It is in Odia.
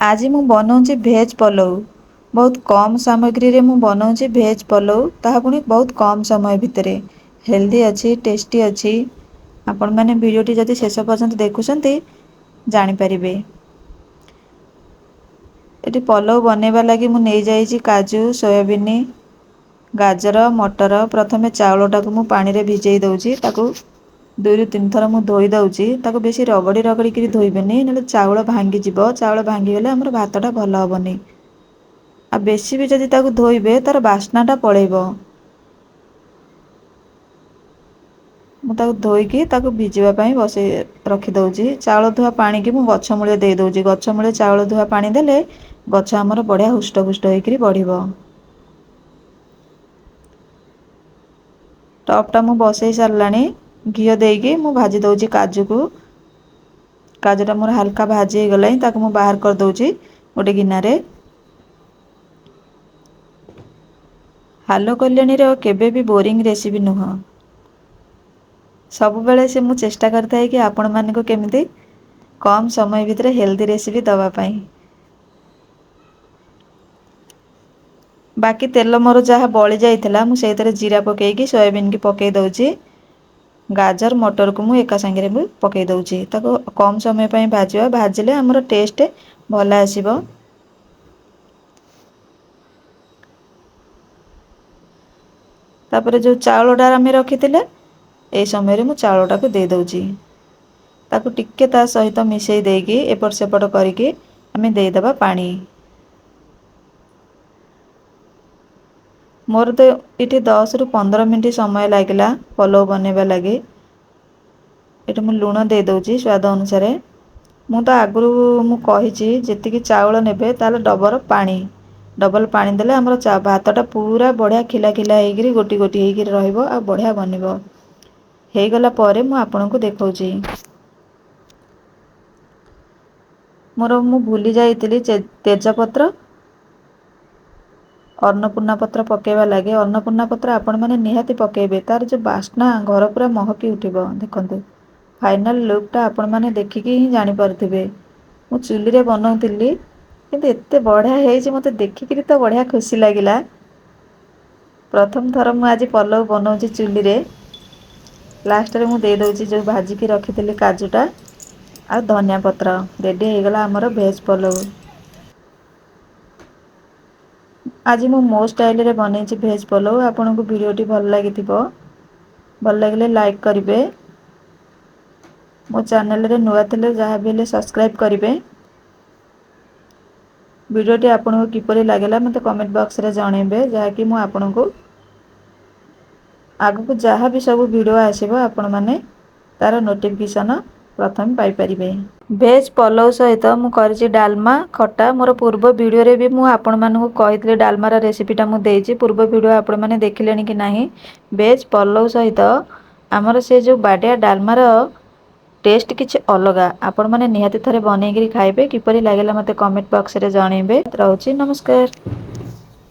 ଆଜି ମୁଁ ବନଉଛି ଭେଜ୍ ପଲଉ। ବହୁତ କମ୍ ସାମଗ୍ରୀରେ ମୁଁ ବନଉଛି ଭେଜ୍ ପଲଉ, ତାହା ପୁଣି ବହୁତ କମ୍ ସମୟ ଭିତରେ। ହେଲ୍ଦି ଅଛି, ଟେଷ୍ଟି ଅଛି। ଆପଣମାନେ ଭିଡ଼ିଓଟି ଯଦି ଶେଷ ପର୍ଯ୍ୟନ୍ତ ଦେଖୁଛନ୍ତି ଜାଣିପାରିବେ। ଏଠି ପଲଉ ବନେଇବା ଲାଗି ମୁଁ ନେଇଯାଇଛି କାଜୁ, ସୋୟାବିନ, ଗାଜର, ମଟର। ପ୍ରଥମେ ଚାଉଳଟାକୁ ମୁଁ ପାଣିରେ ଭିଜେଇ ଦେଉଛି। ତାକୁ 2-3 ଥର ମୁଁ ଧୋଇ ଦେଉଛି। ତାକୁ ବେଶୀ ରଗଡ଼ି ରଗଡ଼ିକିରି ଧୋଇବେନି, ନହେଲେ ଚାଉଳ ଭାଙ୍ଗିଯିବ। ଚାଉଳ ଭାଙ୍ଗିଗଲେ ଆମର ଭାତଟା ଭଲ ହେବନି। ଆଉ ବେଶୀ ବି ଯଦି ତାକୁ ଧୋଇବେ ତାର ବାସ୍ନାଟା ପଳେଇବ। ମୁଁ ତାକୁ ଧୋଇକି ତାକୁ ଭିଜିବା ପାଇଁ ରଖିଦେଉଛି। ଚାଉଳ ଧୁଆ ପାଣିକି ମୁଁ ଗଛ ମୂଳେ ଦେଇ ଦେଉଛି। ଗଛ ମୂଳେ ଚାଉଳ ଧୁଆ ପାଣି ଦେଲେ ଗଛ ଆମର ବଢ଼ିଆ ହୃଷ୍ଟପୃଷ୍ଟ ହେଇକରି ବଢ଼ିବ। ଟପ୍ ମୁଁ ବସେଇ ସାରିଲାଣି। ଘିଅ ଦେଇକି ମୁଁ ଭାଜି ଦେଉଛି କାଜୁକୁ। କାଜୁଟା ମୋର ହାଲକା ଭାଜି ହେଇଗଲାଣି, ତାକୁ ମୁଁ ବାହାର କରିଦେଉଛି ଗୋଟେ ଗିନାରେ। ହାଲୋ କଲ୍ୟାଣୀର କେବେ ବି ବୋରିଂ ରେସିପି ନୁହଁ। ସବୁବେଳେ ସେ ମୁଁ ଚେଷ୍ଟା କରିଥାଏ କି ଆପଣମାନଙ୍କୁ କେମିତି କମ୍ ସମୟ ଭିତରେ ହେଲ୍ଦି ରେସିପି ଦେବା ପାଇଁ। ବାକି ତେଲ ମୋର ଯାହା ବଳି ଯାଇଥିଲା ମୁଁ ସେଇଥିରେ ଜିରା ପକେଇକି ସୋୟାବିନ୍ କି ପକେଇ ଦେଉଛି। ଗାଜର ମଟରକୁ ମୁଁ ଏକା ସାଙ୍ଗରେ ବି ପକେଇ ଦେଉଛି। ତାକୁ କମ୍ ସମୟ ପାଇଁ ଭାଜିବା, ଭାଜିଲେ ଆମର ଟେଷ୍ଟ ଭଲ ଆସିବ। ତାପରେ ଯେଉଁ ଚାଉଳଟା ଆମେ ରଖିଥିଲେ, এই ସମୟରେ ମୁଁ ଚାଉଳଟାକୁ ଦେଇ ଦେଉଛି। ତାକୁ ଟିକେ ତା ସହିତ ମିଶାଇ ଦେଇକି ଏପଟ ସେପଟ କରିକି ଆମେ ଦେଇଦେବା ପାଣି। ମୋର ତ ଏଠି 10-15 ମିନିଟ୍ ସମୟ ଲାଗିଲା ପଲଉ ବନେଇବା ଲାଗି। ଏଠି ମୁଁ ଲୁଣ ଦେଇ ଦେଉଛି ସ୍ୱାଦ ଅନୁସାରେ। ମୁଁ ତ ଆଗରୁ କହିଛି ଯେତିକି ଚାଉଳ ନେବେ ତାର ଡବଲ ପାଣି ଦେଲେ ଆମର ଭାତଟା ପୁରା ବଢ଼ିଆ ଖିଲା ଖିଲା ହେଇକରି ଗୋଟି ଗୋଟି ହେଇକରି ରହିବ, ଆଉ ବଢ଼ିଆ ବନିବ। ହେଇଗଲା ପରେ ମୁଁ ଆପଣଙ୍କୁ ଦେଖାଉଛି। ମୁଁ ଭୁଲି ଯାଇଥିଲି ତେଜପତ୍ର, ଅନ୍ନପୂର୍ଣ୍ଣା ପତ୍ର ପକାଇବା ଲାଗି। ଅନ୍ନପୂର୍ଣ୍ଣା ପତ୍ର ଆପଣମାନେ ନିହାତି ପକାଇବେ। ତାର ଯେଉଁ ବାସ୍ନା ଘର ପୁରା ମହକି ଉଠିବ। ଦେଖନ୍ତୁ ଫାଇନାଲ୍ ଲୁକ୍ଟା ଆପଣମାନେ ଦେଖିକି ହିଁ ଜାଣିପାରୁଥିବେ। ମୁଁ ଚୁଲିରେ ବନଉଥିଲି, କିନ୍ତୁ ଏତେ ବଢ଼ିଆ ହେଇଛି ମୋତେ ଦେଖିକିରି ତ ବଢ଼ିଆ ଖୁସି ଲାଗିଲା। ପ୍ରଥମ ଥର ମୁଁ ଆଜି ପଲଉ ବନଉଛି ଚୁଲିରେ। ଲାଷ୍ଟରେ ମୁଁ ଦେଇ ଦେଉଛି ଯେଉଁ ଭାଜିକି ରଖିଥିଲି କାଜୁଟା ଆଉ ଧନିଆ ପତ୍ର। ରେଡ଼ି ହେଇଗଲା ଆମର ଭେଜ୍ ପଲଉ। ଆଜି ମୁଁ ମୋ ଷ୍ଟାଇଲରେ ବନେଇଛି ଭେଜ୍ ପଲଉ। ଆପଣଙ୍କୁ ଭିଡ଼ିଓଟି ଭଲ ଲାଗିଥିବ। ଭଲ ଲାଗିଲେ ଲାଇକ୍ କରିବେ। ମୋ ଚ୍ୟାନେଲରେ ନୂଆ ଥିଲେ ଯାହା ବି ହେଲେ ସବସ୍କ୍ରାଇବ୍ କରିବେ। ଭିଡ଼ିଓଟି ଆପଣଙ୍କୁ କିପରି ଲାଗିଲା ମୋତେ କମେଣ୍ଟ ବକ୍ସରେ ଜଣାଇବେ, ଯାହାକି ମୁଁ ଆପଣଙ୍କୁ ଆଗକୁ ଯାହା ବି ସବୁ ଭିଡ଼ିଓ ଆସିବ ଆପଣମାନେ ତାର ନୋଟିଫିକେସନ୍ ପ୍ରଥମେ ପାଇପାରିବେ। ଭେଜ୍ ପଲଉ ସହିତ ମୁଁ କରିଛି ଡାଲମା, ଖଟା। ମୋର ପୂର୍ବ ଭିଡ଼ିଓରେ ବି ମୁଁ ଆପଣମାନଙ୍କୁ କହିଥିଲି ଡାଲମାର ରେସିପିଟା ମୁଁ ଦେଇଛି। ପୂର୍ବ ଭିଡ଼ିଓ ଆପଣମାନେ ଦେଖିଲେଣି କି ନାହିଁ। ଭେଜ୍ ପଲଉ ସହିତ ଆମର ସେ ଯେଉଁ ବାଡ଼ିଆ ଡାଲମାର ଟେଷ୍ଟ କିଛି ଅଲଗା। ଆପଣମାନେ ନିହାତି ଥରେ ବନେଇକରି ଖାଇବେ। କିପରି ଲାଗିଲା ମୋତେ କମେଣ୍ଟ ବକ୍ସରେ ଜଣାଇବେ। ରହୁଛି, ନମସ୍କାର।